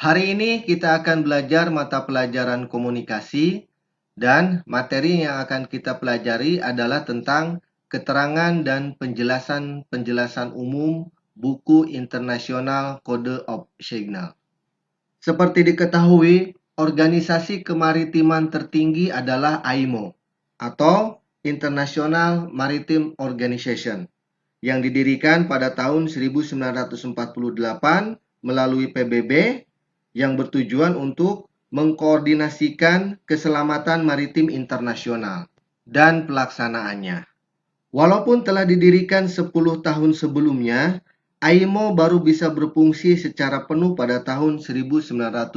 Hari ini kita akan belajar mata pelajaran komunikasi dan materi yang akan kita pelajari adalah tentang keterangan dan penjelasan-penjelasan umum buku internasional Code of Signal. Seperti diketahui, organisasi kemaritiman tertinggi adalah IMO atau International Maritime Organization yang didirikan pada tahun 1948 melalui PBB yang bertujuan untuk mengkoordinasikan keselamatan maritim internasional dan pelaksanaannya. Walaupun telah didirikan 10 tahun sebelumnya, IMO baru bisa berfungsi secara penuh pada tahun 1958.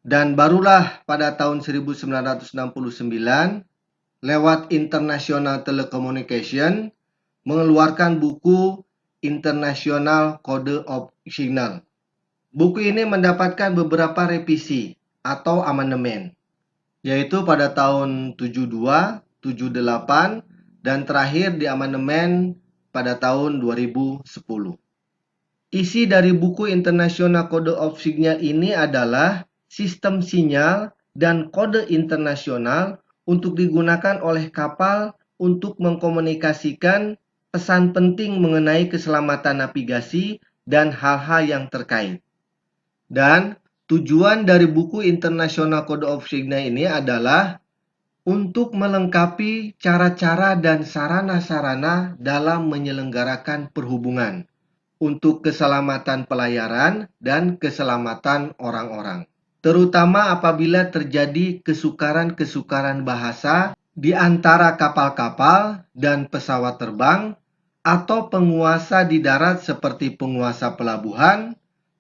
Dan barulah pada tahun 1969, lewat International Telecommunication, mengeluarkan buku International Code of Signal. Buku ini mendapatkan beberapa revisi atau amandemen, yaitu pada tahun 72, 78, dan terakhir di amandemen pada tahun 2010. Isi dari buku International Code of Signal ini adalah sistem sinyal dan kode internasional untuk digunakan oleh kapal untuk mengkomunikasikan pesan penting mengenai keselamatan navigasi dan hal-hal yang terkait. Dan tujuan dari buku International Code of Signal ini adalah untuk melengkapi cara-cara dan sarana-sarana dalam menyelenggarakan perhubungan untuk keselamatan pelayaran dan keselamatan orang-orang, terutama apabila terjadi kesukaran-kesukaran bahasa di antara kapal-kapal dan pesawat terbang atau penguasa di darat seperti penguasa pelabuhan,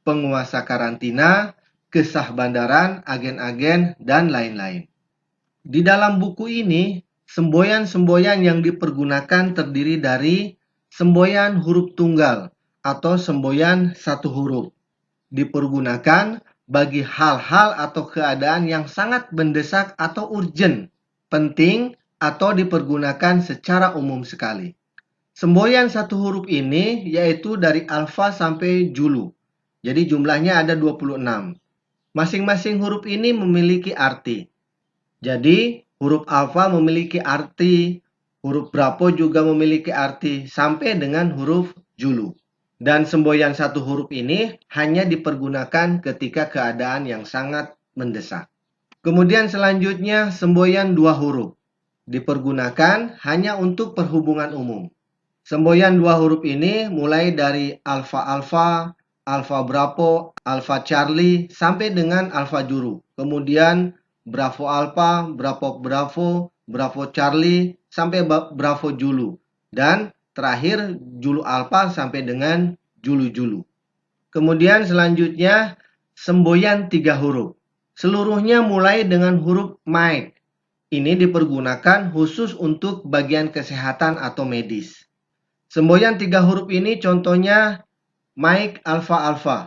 penguasa karantina, kesah bandaran, agen-agen, dan lain-lain. Di dalam buku ini, semboyan-semboyan yang dipergunakan terdiri dari semboyan huruf tunggal atau semboyan satu huruf. Dipergunakan bagi hal-hal atau keadaan yang sangat mendesak atau urgent, penting, atau dipergunakan secara umum sekali. Semboyan satu huruf ini yaitu dari alfa sampai julu. Jadi jumlahnya ada 26. Masing-masing huruf ini memiliki arti. Jadi huruf alfa memiliki arti, huruf bravo juga memiliki arti, sampai dengan huruf julu. Dan semboyan satu huruf ini hanya dipergunakan ketika keadaan yang sangat mendesak. Kemudian selanjutnya semboyan dua huruf. Dipergunakan hanya untuk perhubungan umum. Semboyan dua huruf ini mulai dari alfa-alfa, alfa bravo, alfa charlie, sampai dengan alfa juru. Kemudian bravo alfa, bravo bravo, bravo charlie, sampai bravo julu. Dan terakhir julu alfa sampai dengan julu julu. Kemudian selanjutnya semboyan tiga huruf. Seluruhnya mulai dengan huruf Mike. Ini dipergunakan khusus untuk bagian kesehatan atau medis. Semboyan tiga huruf ini contohnya Mike alfa alfa,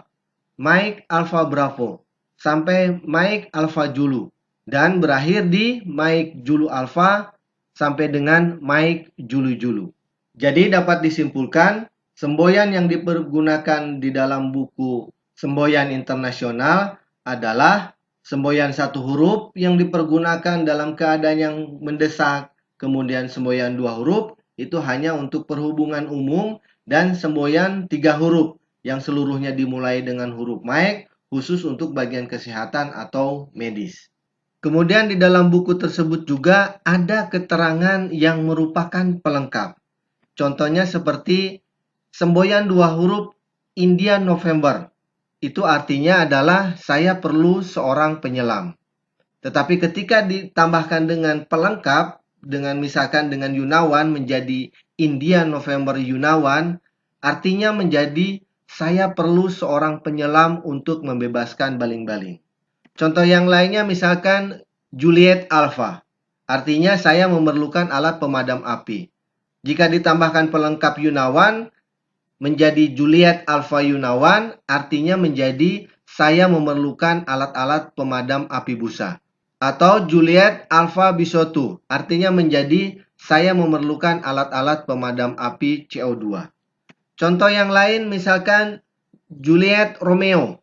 Mike alfa bravo, sampai Mike alfa julu. Dan berakhir di Mike julu alfa sampai dengan Mike julu julu. Jadi dapat disimpulkan semboyan yang dipergunakan di dalam buku semboyan internasional adalah semboyan satu huruf yang dipergunakan dalam keadaan yang mendesak, kemudian semboyan dua huruf itu hanya untuk perhubungan umum, dan semboyan tiga huruf yang seluruhnya dimulai dengan huruf Mike khusus untuk bagian kesehatan atau medis. Kemudian di dalam buku tersebut juga ada keterangan yang merupakan pelengkap. Contohnya seperti semboyan dua huruf Indian November. Itu artinya adalah saya perlu seorang penyelam. Tetapi ketika ditambahkan dengan pelengkap, dengan misalkan dengan Yunawan menjadi Indian November Yunawan, artinya menjadi saya perlu seorang penyelam untuk membebaskan baling-baling. Contoh yang lainnya misalkan Juliet Alpha, artinya saya memerlukan alat pemadam api. Jika ditambahkan pelengkap Yunawan menjadi Juliet Alpha Yunawan, artinya menjadi saya memerlukan alat-alat pemadam api busa. Atau Juliet Alpha Bisotu, artinya menjadi saya memerlukan alat-alat pemadam api CO2. Contoh yang lain misalkan Juliet Romeo,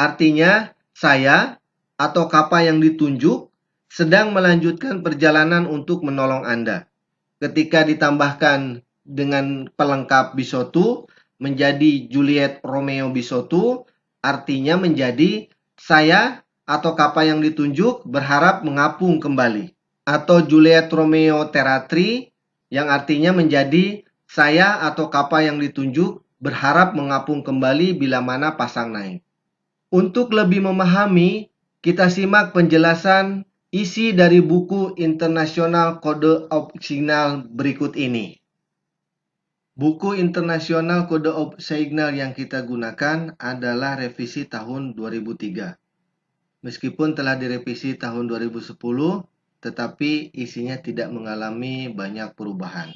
Artinya, saya atau kapal yang ditunjuk sedang melanjutkan perjalanan untuk menolong Anda. Ketika ditambahkan dengan pelengkap bisotu menjadi Juliet Romeo bisotu, artinya menjadi saya atau kapal yang ditunjuk berharap mengapung kembali. Atau Juliet Romeo Teratri yang artinya menjadi saya atau kapal yang ditunjuk berharap mengapung kembali bila mana pasang naik. Untuk lebih memahami, kita simak penjelasan isi dari buku International Code of Signal berikut ini. Buku International Code of Signal yang kita gunakan adalah revisi tahun 2003. Meskipun telah direvisi tahun 2010, tetapi isinya tidak mengalami banyak perubahan.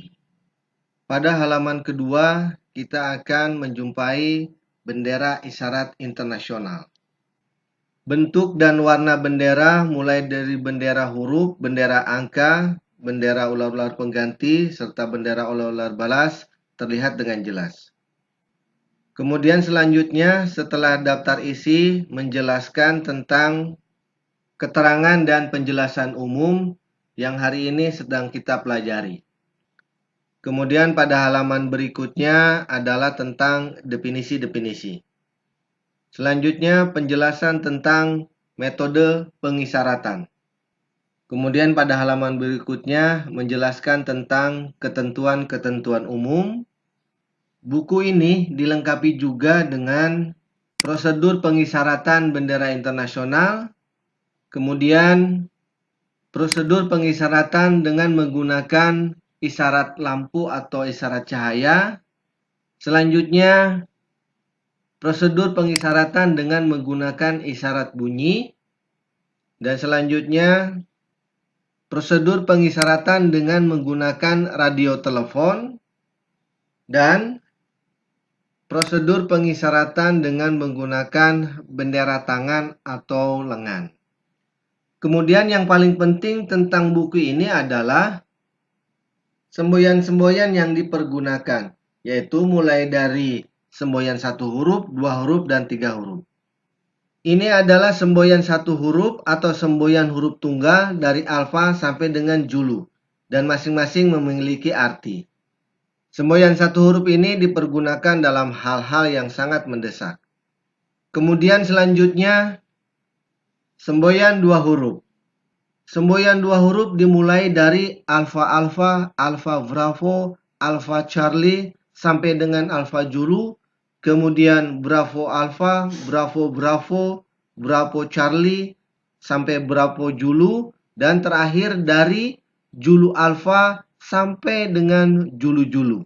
Pada halaman kedua, kita akan menjumpai bendera isyarat internasional. Bentuk dan warna bendera mulai dari bendera huruf, bendera angka, bendera ular-ular pengganti, serta bendera ular-ular balas terlihat dengan jelas. Kemudian selanjutnya setelah daftar isi menjelaskan tentang keterangan dan penjelasan umum yang hari ini sedang kita pelajari. Kemudian pada halaman berikutnya adalah tentang definisi-definisi. Selanjutnya penjelasan tentang metode pengisyaratan. Kemudian pada halaman berikutnya menjelaskan tentang ketentuan-ketentuan umum. Buku ini dilengkapi juga dengan prosedur pengisyaratan bendera internasional, kemudian prosedur pengisyaratan dengan menggunakan isyarat lampu atau isyarat cahaya. Selanjutnya, prosedur pengisyaratan dengan menggunakan isyarat bunyi. Dan selanjutnya, prosedur pengisyaratan dengan menggunakan radio telepon. Dan prosedur pengisyaratan dengan menggunakan bendera tangan atau lengan. Kemudian yang paling penting tentang buku ini adalah semboyan-semboyan yang dipergunakan, yaitu mulai dari semboyan 1 huruf, 2 huruf, dan 3 huruf. Ini adalah semboyan 1 huruf atau semboyan huruf tunggal dari alfa sampai dengan julu, dan masing-masing memiliki arti. Semboyan 1 huruf ini dipergunakan dalam hal-hal yang sangat mendesak. Kemudian selanjutnya, semboyan 2 huruf. Semboyan 2 huruf dimulai dari alfa-alfa, alfa bravo, alfa charlie, sampai dengan alfa julu, kemudian bravo alfa, bravo bravo, bravo charlie, sampai bravo julu, dan terakhir dari julu alfa sampai dengan julu-julu.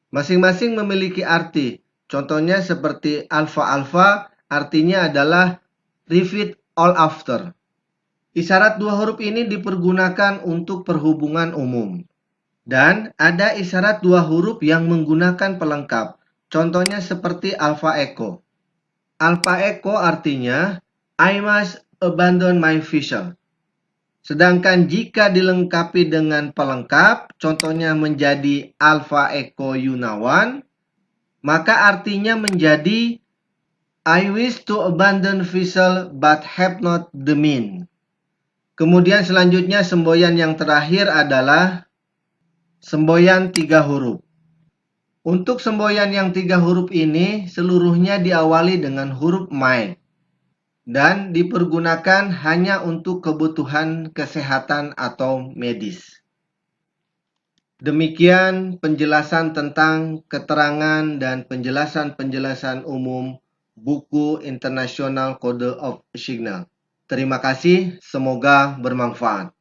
Masing-masing memiliki arti. Contohnya seperti alfa-alfa artinya adalah repeat all after. Isyarat 2 huruf ini dipergunakan untuk perhubungan umum. Dan ada isyarat 2 huruf yang menggunakan pelengkap. Contohnya seperti alfa echo. Alfa echo artinya I must abandon my vessel. Sedangkan jika dilengkapi dengan pelengkap, contohnya menjadi Alpha Echo Yunawan, maka artinya menjadi I wish to abandon vessel but have not the mean. Kemudian selanjutnya semboyan yang terakhir adalah semboyan 3 huruf. Untuk semboyan yang 3 huruf ini seluruhnya diawali dengan huruf my. Dan dipergunakan hanya untuk kebutuhan kesehatan atau medis. Demikian penjelasan tentang keterangan dan penjelasan-penjelasan umum buku International Code of Signal. Terima kasih, semoga bermanfaat.